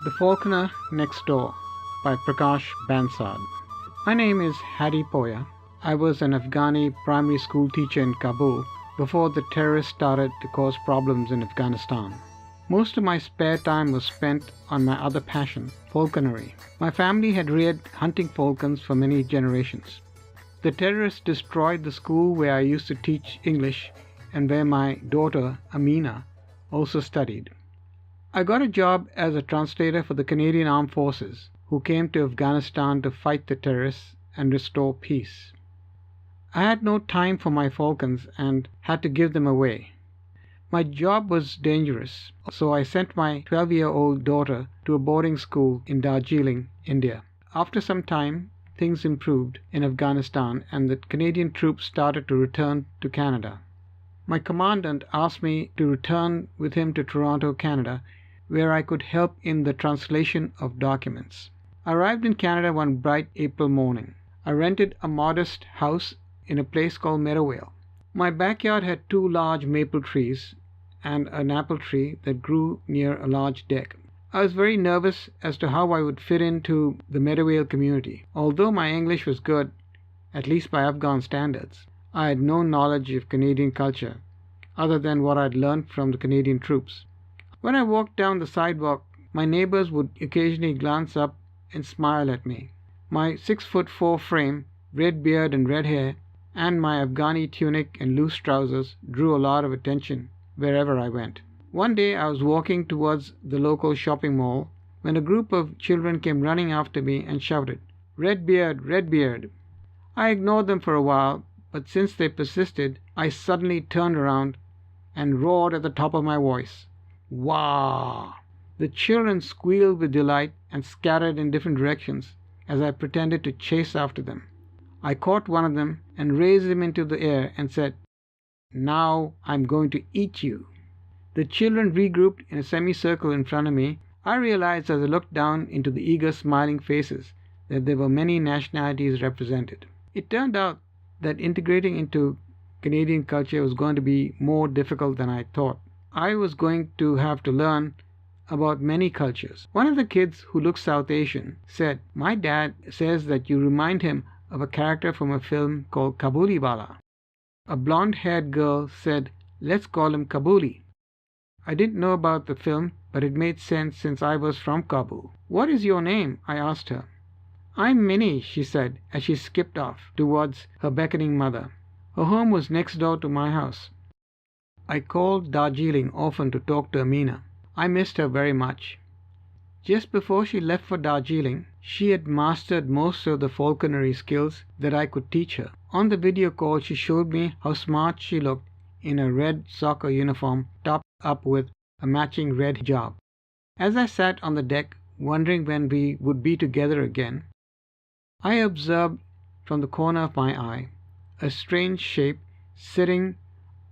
The Falconer Next Door by Prakash Bansad. My name is Hadi Poya. I was an Afghani primary school teacher in Kabul before the terrorists started to cause problems in Afghanistan. Most of my spare time was spent on my other passion, falconry. My family had reared hunting falcons for many generations. The terrorists destroyed the school where I used to teach English and where my daughter, Amina, also studied. I got a job as a translator for the Canadian Armed Forces, who came to Afghanistan to fight the terrorists and restore peace. I had no time for my falcons and had to give them away. My job was dangerous, so I sent my 12-year-old daughter to a boarding school in Darjeeling, India. After some time, things improved in Afghanistan and the Canadian troops started to return to Canada. My commandant asked me to return with him to Toronto, Canada, where I could help in the translation of documents. I arrived in Canada one bright April morning. I rented a modest house in a place called Meadowvale. My backyard had 2 large maple trees and an apple tree that grew near a large deck. I was very nervous as to how I would fit into the Meadowvale community. Although my English was good, at least by Afghan standards, I had no knowledge of Canadian culture other than what I'd learned from the Canadian troops. When I walked down the sidewalk, my neighbors would occasionally glance up and smile at me. My 6'4" frame, red beard and red hair, and my Afghani tunic and loose trousers drew a lot of attention wherever I went. One day I was walking towards the local shopping mall when a group of children came running after me and shouted, "Red beard, red beard." I ignored them for a while, but since they persisted, I suddenly turned around and roared at the top of my voice, "Wah!" The children squealed with delight and scattered in different directions as I pretended to chase after them. I caught one of them and raised him into the air and said, "Now I'm going to eat you." The children regrouped in a semicircle in front of me. I realized as I looked down into the eager smiling faces that there were many nationalities represented. It turned out that integrating into Canadian culture was going to be more difficult than I thought. I was going to have to learn about many cultures. One of the kids, who looked South Asian, said, "My dad says that you remind him of a character from a film called Kabuliwala." A blonde-haired girl said, "Let's call him Kabuli." I didn't know about the film, but it made sense since I was from Kabul. "What is your name?" I asked her. "I'm Minnie," she said as she skipped off towards her beckoning mother. Her home was next door to my house. I called Darjeeling often to talk to Amina. I missed her very much. Just before she left for Darjeeling, she had mastered most of the falconry skills that I could teach her. On the video call, she showed me how smart she looked in a red soccer uniform topped up with a matching red hijab. As I sat on the deck, wondering when we would be together again, I observed from the corner of my eye a strange shape sitting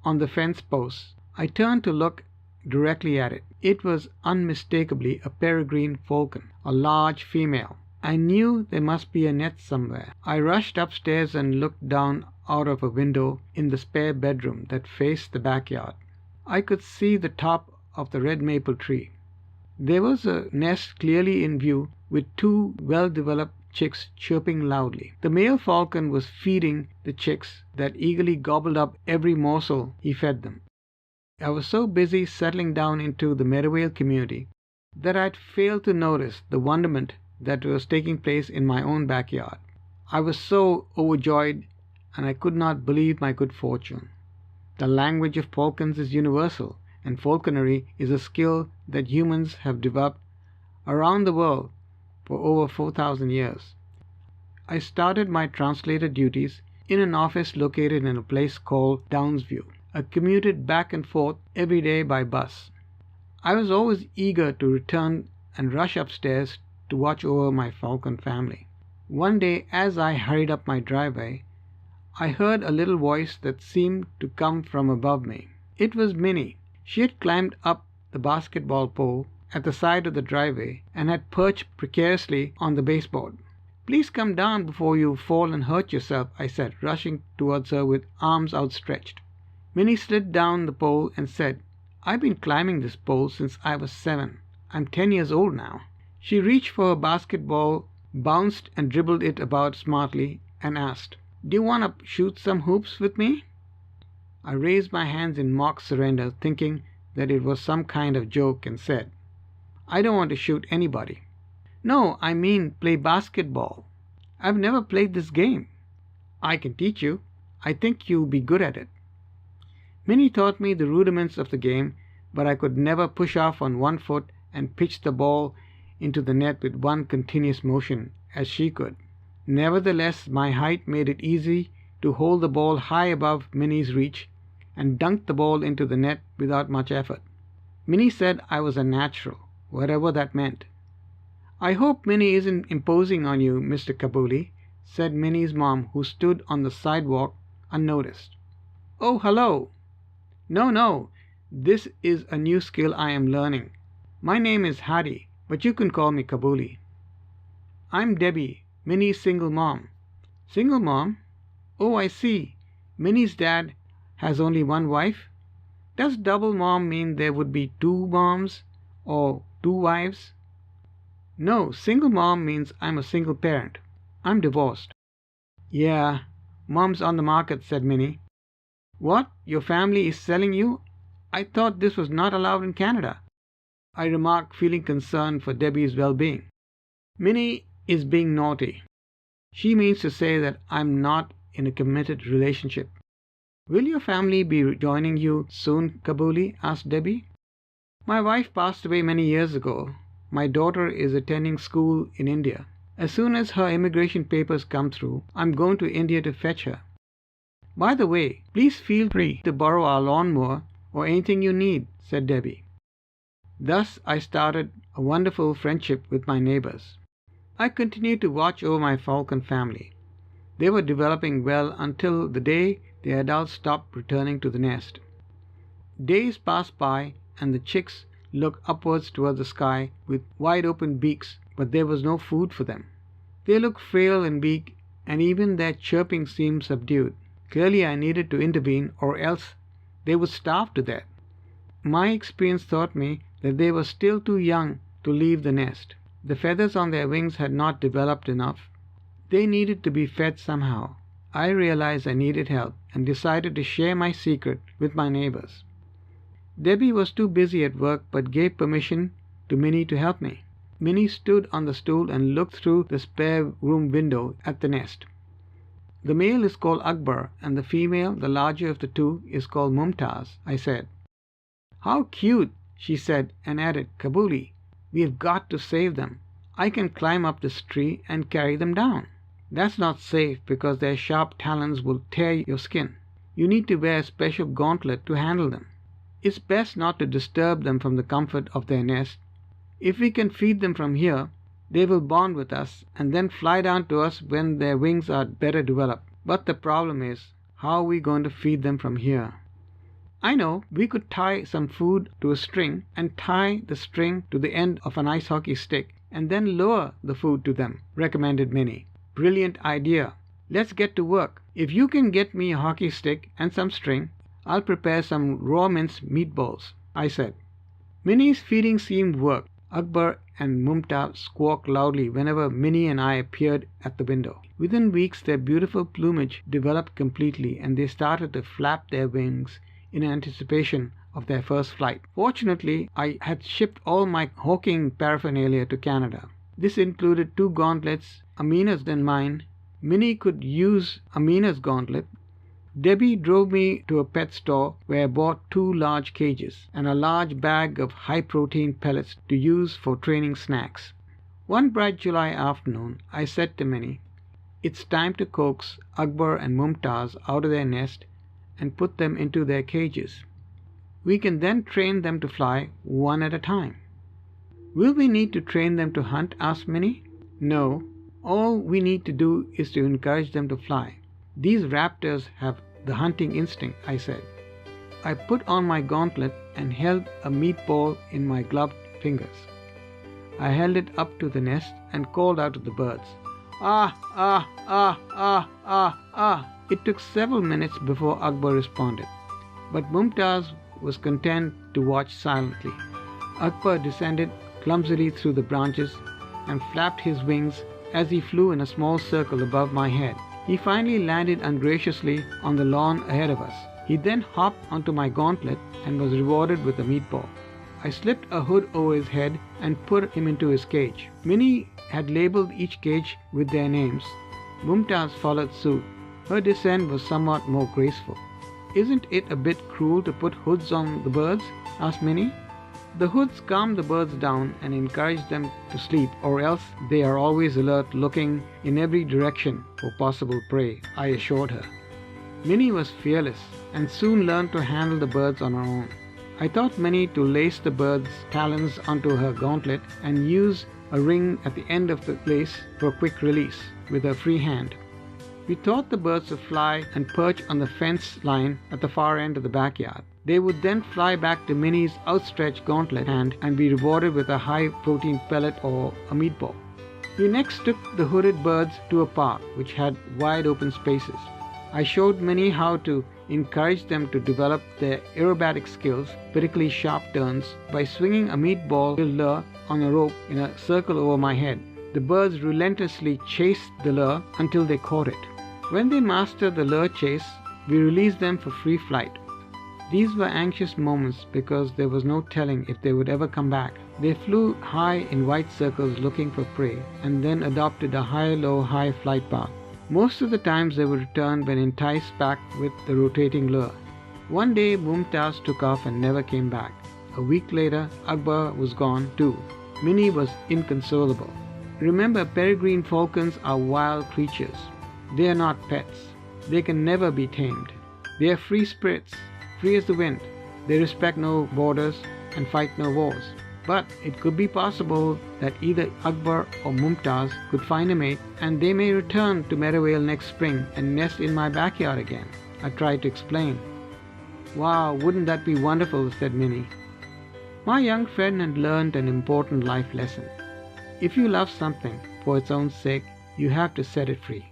on the fence post. I turned to look directly at it. It was unmistakably a peregrine falcon, a large female. I knew there must be a nest somewhere. I rushed upstairs and looked down out of a window in the spare bedroom that faced the backyard. I could see the top of the red maple tree. There was a nest clearly in view with 2 well-developed chicks chirping loudly. The male falcon was feeding the chicks that eagerly gobbled up every morsel he fed them. I was so busy settling down into the Meadowvale community that I'd failed to notice the wonderment that was taking place in my own backyard. I was so overjoyed, and I could not believe my good fortune. The language of falcons is universal, and falconry is a skill that humans have developed around the world for over 4,000 years. I started my translator duties in an office located in a place called Downsview. I commuted back and forth every day by bus. I was always eager to return and rush upstairs to watch over my falcon family. One day, as I hurried up my driveway, I heard a little voice that seemed to come from above me. It was Minnie. She had climbed up the basketball pole at the side of the driveway and had perched precariously on the baseboard. "Please come down before you fall and hurt yourself," I said, rushing towards her with arms outstretched. Minnie slid down the pole and said, "I've been climbing this pole since I was 7. I'm 10 years old now." She reached for a basketball, bounced and dribbled it about smartly, and asked, "Do you want to shoot some hoops with me?" I raised my hands in mock surrender, thinking that it was some kind of joke, and said, "I don't want to shoot anybody." "No, I mean play basketball. I've never played this game." "I can teach you. I think you'll be good at it." Minnie taught me the rudiments of the game, but I could never push off on one foot and pitch the ball into the net with one continuous motion, as she could. Nevertheless, my height made it easy to hold the ball high above Minnie's reach and dunk the ball into the net without much effort. Minnie said I was a natural, whatever that meant. "I hope Minnie isn't imposing on you, Mr. Kabuli," said Minnie's mom, who stood on the sidewalk unnoticed. "Oh, hello." "No, no. This is a new skill I am learning. My name is Hadi, but you can call me Kabuli." "I'm Debbie, Minnie's single mom." "Single mom? Oh, I see. Minnie's dad has only one wife? Does double mom mean there would be two moms or two wives?" "No, single mom means I'm a single parent. I'm divorced." "Yeah, mom's on the market," said Minnie. "What? Your family is selling you? I thought this was not allowed in Canada," I remarked, feeling concerned for Debbie's well-being. "Minnie is being naughty. She means to say that I'm not in a committed relationship." "Will your family be joining you soon, Kabuli?" asked Debbie. "My wife passed away many years ago. My daughter is attending school in India. As soon as her immigration papers come through, I'm going to India to fetch her. By the way, please feel free to borrow our lawnmower or anything you need," said Debbie. Thus I started a wonderful friendship with my neighbors. I continued to watch over my falcon family. They were developing well until the day the adults stopped returning to the nest. Days passed by, and the chicks looked upwards toward the sky with wide-open beaks, but there was no food for them. They looked frail and weak, and even their chirping seemed subdued. Clearly I needed to intervene, or else they would starve to death. My experience taught me that they were still too young to leave the nest. The feathers on their wings had not developed enough. They needed to be fed somehow. I realized I needed help and decided to share my secret with my neighbors. Debbie was too busy at work, but gave permission to Minnie to help me. Minnie stood on the stool and looked through the spare room window at the nest. "The male is called Akbar, and the female, the larger of the two, is called Mumtaz," I said. "How cute," she said, and added, "Kabuli, we've got to save them. I can climb up this tree and carry them down." "That's not safe, because their sharp talons will tear your skin. You need to wear a special gauntlet to handle them. It's best not to disturb them from the comfort of their nest. If we can feed them from here, they will bond with us and then fly down to us when their wings are better developed. But the problem is, how are we going to feed them from here?" "I know. We could tie some food to a string and tie the string to the end of an ice hockey stick and then lower the food to them," recommended Minnie. "Brilliant idea. Let's get to work. If you can get me a hockey stick and some string, I'll prepare some raw minced meatballs," I said. Minnie's feeding scheme worked. Akbar and Mumtaz squawked loudly whenever Minnie and I appeared at the window. Within weeks their beautiful plumage developed completely, and they started to flap their wings in anticipation of their first flight. Fortunately, I had shipped all my hawking paraphernalia to Canada. This included 2 gauntlets, Amina's than mine. Minnie could use Amina's gauntlet. Debbie drove me to a pet store where I bought 2 large cages and a large bag of high-protein pellets to use for training snacks. One bright July afternoon, I said to Minnie, "It's time to coax Akbar and Mumtaz out of their nest and put them into their cages. We can then train them to fly one at a time." "Will we need to train them to hunt?" asked Minnie. "No. All we need to do is to encourage them to fly. These raptors have the hunting instinct," I said. I put on my gauntlet and held a meatball in my gloved fingers. I held it up to the nest and called out to the birds, "Ah, ah, ah, ah, ah, ah." It took several minutes before Akbar responded, but Mumtaz was content to watch silently. Akbar descended clumsily through the branches and flapped his wings as he flew in a small circle above my head. He finally landed ungraciously on the lawn ahead of us. He then hopped onto my gauntlet and was rewarded with a meatball. I slipped a hood over his head and put him into his cage. Minnie had labeled each cage with their names. Mumtaz followed suit. Her descent was somewhat more graceful. "Isn't it a bit cruel to put hoods on the birds?" asked Minnie. "The hoods calm the birds down and encourage them to sleep, or else they are always alert, looking in every direction for possible prey," I assured her. Minnie was fearless and soon learned to handle the birds on her own. I taught Minnie to lace the bird's talons onto her gauntlet and use a ring at the end of the lace for quick release with her free hand. We taught the birds to fly and perch on the fence line at the far end of the backyard. They would then fly back to Minnie's outstretched gauntlet hand and be rewarded with a high-protein pellet or a meatball. We next took the hooded birds to a park which had wide open spaces. I showed Minnie how to encourage them to develop their aerobatic skills, particularly sharp turns, by swinging a meatball lure on a rope in a circle over my head. The birds relentlessly chased the lure until they caught it. When they mastered the lure chase, we released them for free flight. These were anxious moments because there was no telling if they would ever come back. They flew high in wide circles looking for prey and then adopted a high-low-high flight path. Most of the times they would return when enticed back with the rotating lure. One day Mumtaz took off and never came back. A week later, Akbar was gone too. Minnie was inconsolable. Remember, peregrine falcons are wild creatures. They are not pets. They can never be tamed. They are free spirits, free as the wind. They respect no borders and fight no wars. But it could be possible that either Akbar or Mumtaz could find a mate and they may return to Meadowvale next spring and nest in my backyard again. I tried to explain. "Wow, wouldn't that be wonderful?" said Minnie. My young friend had learned an important life lesson. If you love something for its own sake, you have to set it free.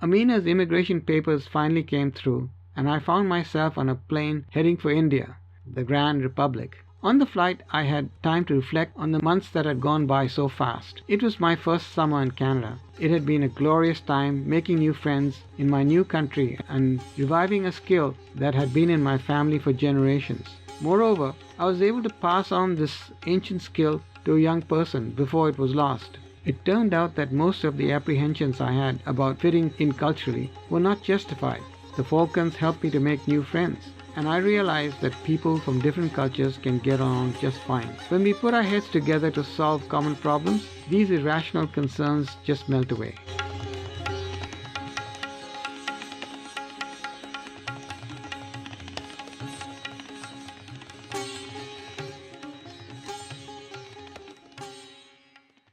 Amina's immigration papers finally came through, and I found myself on a plane heading for India, the Grand Republic. On the flight, I had time to reflect on the months that had gone by so fast. It was my first summer in Canada. It had been a glorious time making new friends in my new country and reviving a skill that had been in my family for generations. Moreover, I was able to pass on this ancient skill to a young person before it was lost. It turned out that most of the apprehensions I had about fitting in culturally were not justified. The Falcons helped me to make new friends, and I realized that people from different cultures can get along just fine. When we put our heads together to solve common problems, these irrational concerns just melt away.